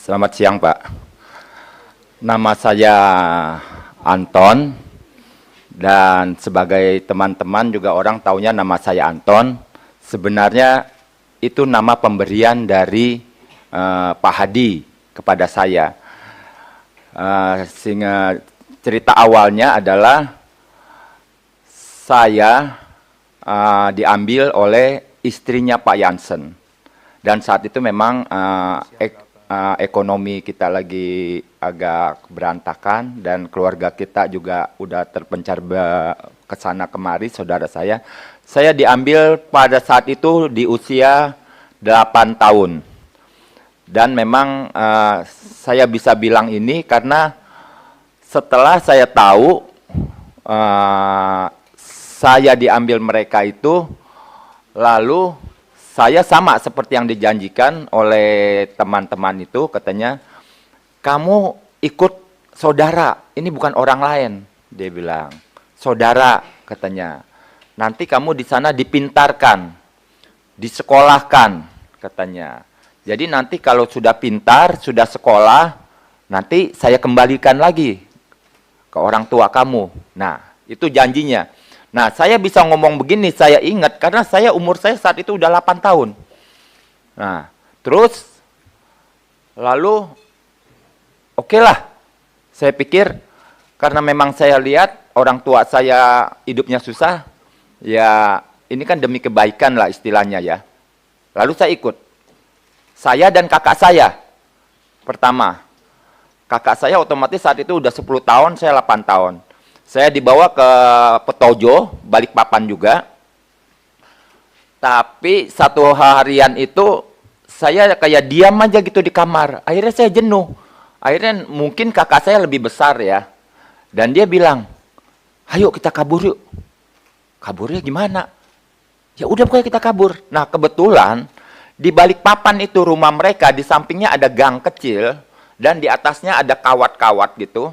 Selamat siang, Pak. Nama saya Anton, dan sebagai teman-teman juga orang taunya nama saya Anton. Sebenarnya itu nama pemberian dari Pak Hadi kepada saya. Sehingga cerita awalnya adalah saya diambil oleh istrinya Pak Jansen. Dan saat itu memang ekonomi kita lagi agak berantakan dan keluarga kita juga udah terpencar ke sana kemari, saudara saya. Saya diambil pada saat itu di usia 8 tahun. Dan memang saya bisa bilang ini karena setelah saya tahu saya diambil mereka itu, lalu saya sama seperti yang dijanjikan oleh teman-teman itu, katanya, kamu ikut saudara, ini bukan orang lain, dia bilang. Saudara, katanya. Nanti kamu di sana dipintarkan, disekolahkan, katanya. Jadi nanti kalau sudah pintar, sudah sekolah, nanti saya kembalikan lagi ke orang tua kamu. Nah, itu janjinya. Nah, saya bisa ngomong begini, saya ingat, karena umur saya saat itu udah 8 tahun. Nah, terus, lalu, oke lah, saya pikir, karena memang saya lihat orang tua saya hidupnya susah, ya ini kan demi kebaikan lah istilahnya ya. Lalu saya ikut. Saya dan kakak saya, pertama. Kakak saya otomatis saat itu udah 10 tahun, saya 8 tahun. Saya dibawa ke Petojo, Balikpapan juga. Tapi satu harian itu saya kayak diam aja gitu di kamar. Akhirnya saya jenuh. Akhirnya mungkin kakak saya lebih besar ya. Dan dia bilang, ayo kita kabur yuk. Kaburnya gimana? Ya udah pokoknya kita kabur. Nah kebetulan di Balikpapan itu rumah mereka, di sampingnya ada gang kecil. Dan di atasnya ada kawat-kawat gitu.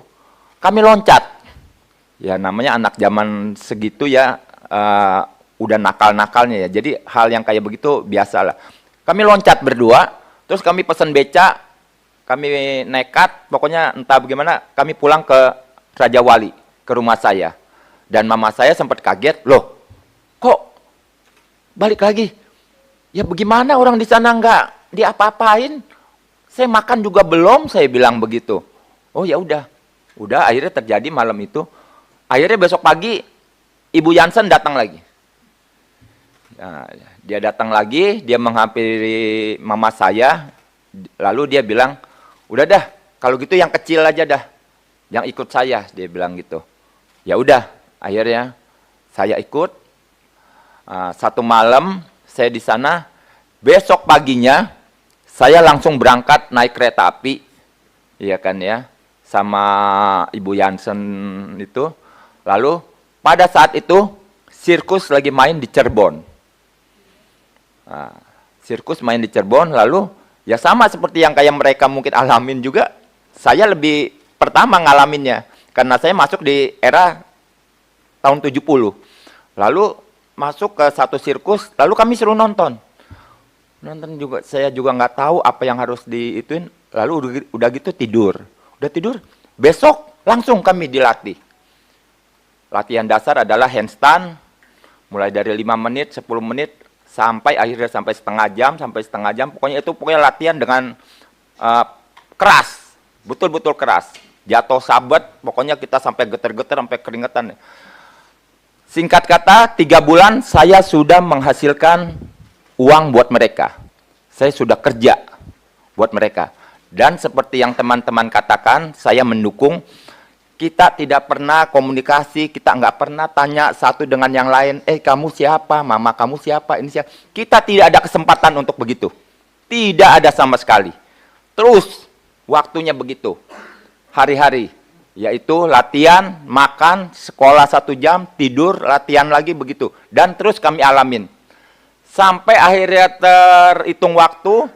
Kami loncat. Ya namanya anak zaman segitu ya udah nakal-nakalnya ya. Jadi hal yang kayak begitu biasalah. Kami loncat berdua, terus kami pesan beca, kami nekat, pokoknya entah bagaimana, kami pulang ke Raja Wali, ke rumah saya. Dan mama saya sempat kaget, loh kok balik lagi? Ya bagaimana orang di sana nggak diapa-apain? Saya makan juga belum, saya bilang begitu. Oh ya udah akhirnya terjadi malam itu. Akhirnya besok pagi, Ibu Jansen datang lagi. Nah, dia datang lagi, dia menghampiri mama saya, lalu dia bilang, udah dah, kalau gitu yang kecil aja dah, yang ikut saya, dia bilang gitu. Ya udah, akhirnya saya ikut. Satu malam saya di sana, besok paginya saya langsung berangkat naik kereta api, iya kan ya, sama Ibu Jansen itu. Lalu pada saat itu sirkus lagi main di Cirebon. Nah, sirkus main di Cirebon, lalu ya sama seperti yang kayak mereka mungkin alamin juga. Saya lebih pertama ngalaminnya karena saya masuk di era tahun 70. Lalu masuk ke satu sirkus, lalu kami suruh nonton. Nonton juga, saya juga nggak tahu apa yang harus diituin. Lalu udah gitu tidur. Udah tidur, besok langsung kami dilatih. Latihan dasar adalah handstand, mulai dari 5 menit, 10 menit, sampai akhirnya sampai setengah jam, pokoknya latihan dengan keras, betul-betul keras. Jatuh sabet, pokoknya kita sampai geter-geter, sampai keringetan. Singkat kata, 3 bulan saya sudah menghasilkan uang buat mereka. Saya sudah kerja buat mereka. Dan seperti yang teman-teman katakan, saya mendukung. Kita tidak pernah komunikasi, kita nggak pernah tanya satu dengan yang lain, kamu siapa, mama kamu siapa, ini siapa. Kita tidak ada kesempatan untuk begitu. Tidak ada sama sekali. Terus, waktunya begitu. Hari-hari, yaitu latihan, makan, sekolah 1 jam, tidur, latihan lagi begitu. Dan terus kami alamin. Sampai akhirnya terhitung waktu,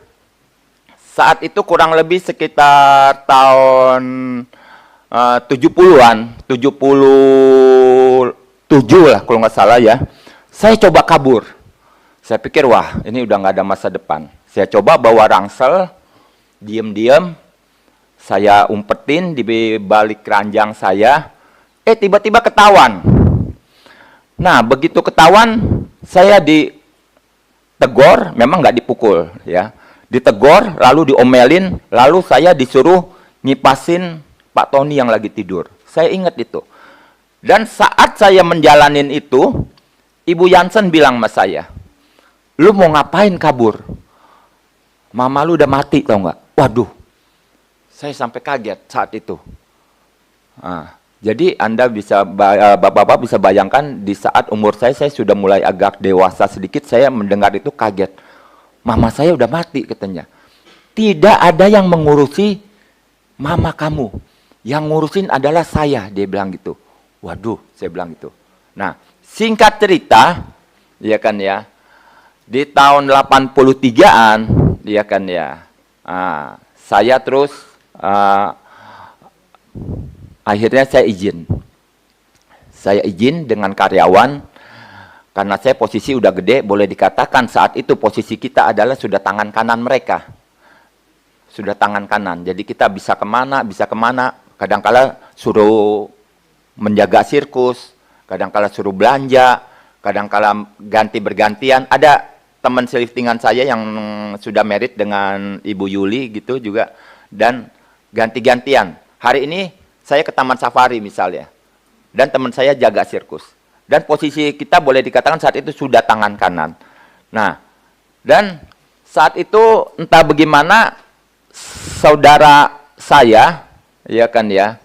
saat itu kurang lebih sekitar tahun 70-an, 77 lah kalau nggak salah ya. Saya coba kabur. Saya pikir, wah ini udah nggak ada masa depan. Saya coba bawa rangsel, diem-diem, Saya umpetin di balik keranjang saya, tiba-tiba ketahuan. Nah, begitu ketahuan, saya ditegur, memang nggak dipukul, ya. Ditegur, lalu diomelin, lalu saya disuruh ngipasin Pak Tony yang lagi tidur. Saya ingat itu. Dan saat saya menjalanin itu, Ibu Jansen bilang sama saya, "Lu mau ngapain kabur? Mama lu udah mati, tau nggak?" Waduh, saya sampai kaget saat itu. Nah, jadi Anda bisa, Bapak-bapak bisa bayangkan di saat umur saya sudah mulai agak dewasa sedikit, saya mendengar itu kaget. Mama saya udah mati katanya. Tidak ada yang mengurusi mama kamu. Yang ngurusin adalah saya, dia bilang gitu. Waduh, saya bilang gitu. Nah, singkat cerita, ya kan ya, di tahun 83-an, ya kan ya, saya terus, akhirnya saya izin. Saya izin dengan karyawan, karena saya posisi udah gede, boleh dikatakan saat itu posisi kita adalah sudah tangan kanan mereka. Sudah tangan kanan, jadi kita bisa kemana, kadang-kala suruh menjaga sirkus, kadang-kala suruh belanja, kadang-kala ganti bergantian. Ada teman seliftingan saya yang sudah married dengan Ibu Yuli gitu juga, dan ganti-gantian. Hari ini saya ke Taman Safari misalnya, dan teman saya jaga sirkus. Dan posisi kita boleh dikatakan saat itu sudah tangan kanan. Nah, dan saat itu entah bagaimana saudara saya, ya kan ya,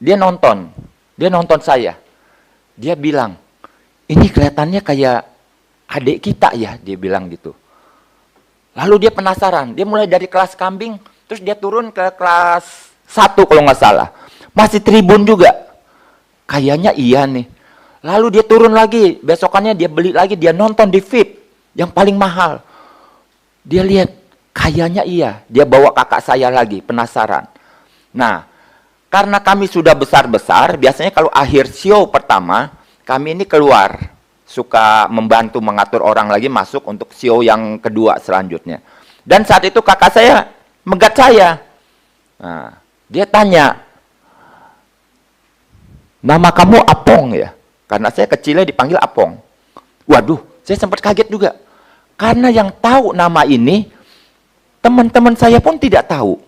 dia nonton saya. Dia bilang, "Ini kelihatannya kayak adik kita ya," dia bilang gitu. Lalu dia penasaran, dia mulai dari kelas kambing, terus dia turun ke kelas 1 kalau nggak salah. Masih tribun juga. Kayaknya iya nih. Lalu dia turun lagi, besokannya dia beli lagi, dia nonton di VIP yang paling mahal. Dia lihat, kayaknya iya. Dia bawa kakak saya lagi, penasaran. Nah, karena kami sudah besar-besar, biasanya kalau akhir show pertama, kami ini keluar. Suka membantu mengatur orang lagi masuk untuk show yang kedua selanjutnya. Dan saat itu kakak saya megat saya. Nah, dia tanya, "Nama kamu Apong ya?" Karena saya kecilnya dipanggil Apong. Waduh, saya sempat kaget juga. Karena yang tahu nama ini, teman-teman saya pun tidak tahu.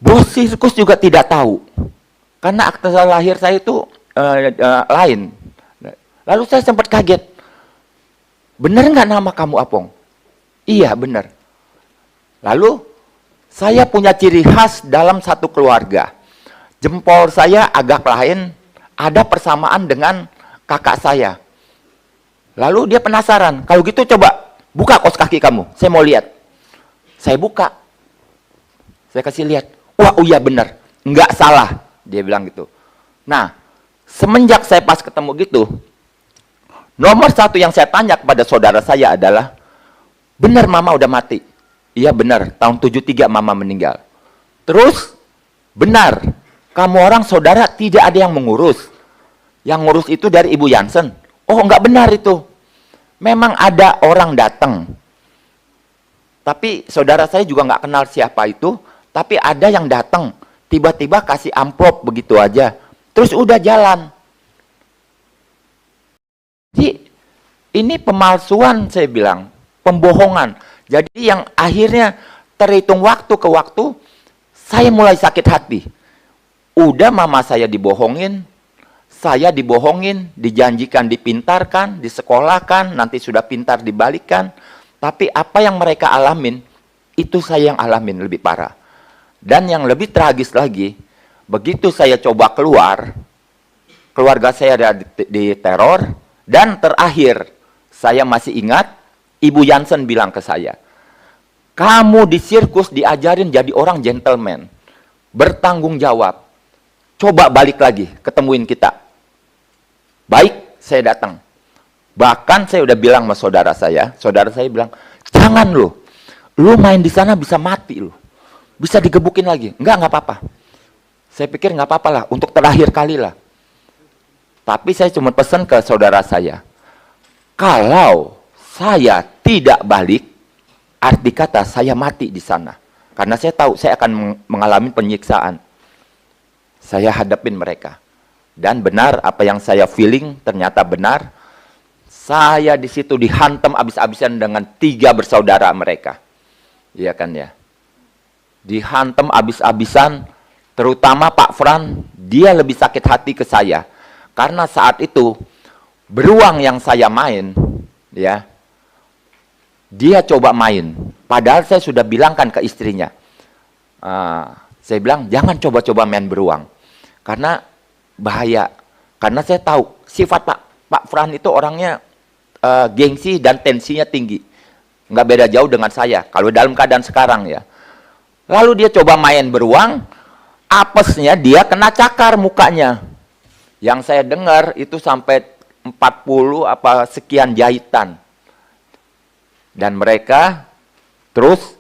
Bos sirkus juga tidak tahu. Karena akte lahir saya itu lain. Lalu saya sempat kaget. "Benar nggak nama kamu Apong?" "Iya, benar." Lalu, saya punya ciri khas dalam satu keluarga. Jempol saya agak lain, ada persamaan dengan kakak saya. Lalu dia penasaran, "Kalau gitu coba buka kaos kaki kamu, saya mau lihat." Saya buka. Saya kasih lihat. "Wah, oh iya benar, nggak salah," dia bilang gitu. Nah, semenjak saya pas ketemu gitu, nomor satu yang saya tanya kepada saudara saya adalah, "Benar mama udah mati?" "Iya benar, tahun 73 mama meninggal." "Terus, benar, kamu orang saudara tidak ada yang mengurus. Yang ngurus itu dari Ibu Jansen." "Oh, enggak benar itu. Memang ada orang datang. Tapi saudara saya juga nggak kenal siapa itu, tapi ada yang datang, tiba-tiba kasih amplop begitu aja. Terus udah jalan." Jadi, ini pemalsuan saya bilang, pembohongan. Jadi yang akhirnya terhitung waktu ke waktu, saya mulai sakit hati. Udah mama saya dibohongin, saya dibohongin, dijanjikan dipintarkan, disekolahkan, nanti sudah pintar dibalikan. Tapi apa yang mereka alamin, itu saya yang alamin lebih parah. Dan yang lebih tragis lagi, begitu saya coba keluar, keluarga saya ada di teror, dan terakhir, saya masih ingat, Ibu Jansen bilang ke saya, "Kamu di sirkus diajarin jadi orang gentleman, bertanggung jawab. Coba balik lagi, ketemuin kita." Baik, saya datang. Bahkan saya udah bilang sama saudara saya bilang, "Jangan lu main di sana bisa mati lu. Bisa digebukin lagi." Enggak apa-apa. Saya pikir nggak apa-apa lah, untuk terakhir kali lah. Tapi saya cuma pesan ke saudara saya, kalau saya tidak balik, arti kata saya mati di sana. Karena saya tahu saya akan mengalami penyiksaan. Saya hadapin mereka. Dan benar apa yang saya feeling ternyata benar. Saya di situ dihantam habis-habisan dengan 3 bersaudara mereka. Iya kan ya. Dihantam habis-habisan, terutama Pak Fran, dia lebih sakit hati ke saya. Karena saat itu beruang yang saya main, ya, dia coba main. Padahal saya sudah bilangkan ke istrinya. Saya bilang, jangan coba-coba main beruang. Karena bahaya. Karena saya tahu, sifat Pak Fran itu orangnya gengsi dan tensinya tinggi. Nggak beda jauh dengan saya. Kalau dalam keadaan sekarang ya. Lalu dia coba main beruang, apesnya dia kena cakar mukanya. Yang saya dengar itu sampai 40 apa sekian jahitan. Dan mereka terus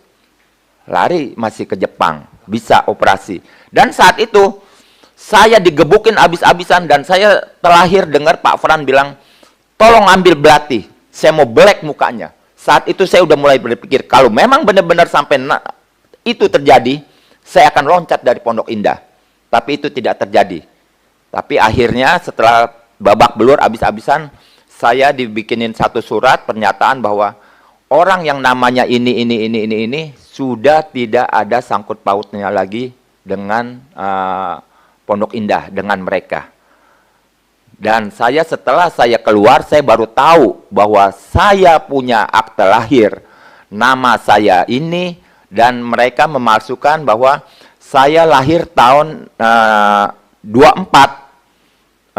lari masih ke Jepang, bisa operasi. Dan saat itu saya digebukin habis-habisan dan saya terakhir dengar Pak Fran bilang, tolong ambil belati, saya mau belek mukanya. Saat itu saya udah mulai berpikir, kalau memang benar-benar sampai itu terjadi, saya akan loncat dari Pondok Indah. Tapi itu tidak terjadi. Tapi akhirnya setelah babak belur habis-habisan, saya dibikinin satu surat pernyataan bahwa orang yang namanya ini sudah tidak ada sangkut pautnya lagi dengan Pondok Indah, dengan mereka. Dan setelah saya keluar, saya baru tahu bahwa saya punya akte lahir, nama saya ini, dan mereka memalsukan bahwa saya lahir tahun 24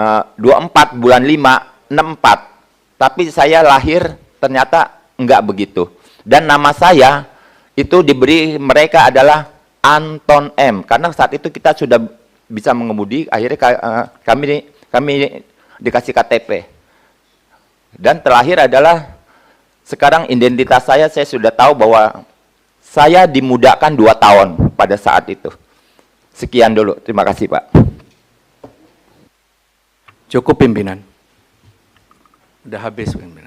bulan 5, 64. Tapi saya lahir ternyata enggak begitu. Dan nama saya itu diberi mereka adalah Anton M. Karena saat itu kita sudah bisa mengemudi, akhirnya kami dikasih KTP. Dan terakhir adalah sekarang identitas saya sudah tahu bahwa saya dimudahkan 2 tahun pada saat itu. Sekian dulu, terima kasih Pak. Cukup pimpinan. Udah habis pimpinan.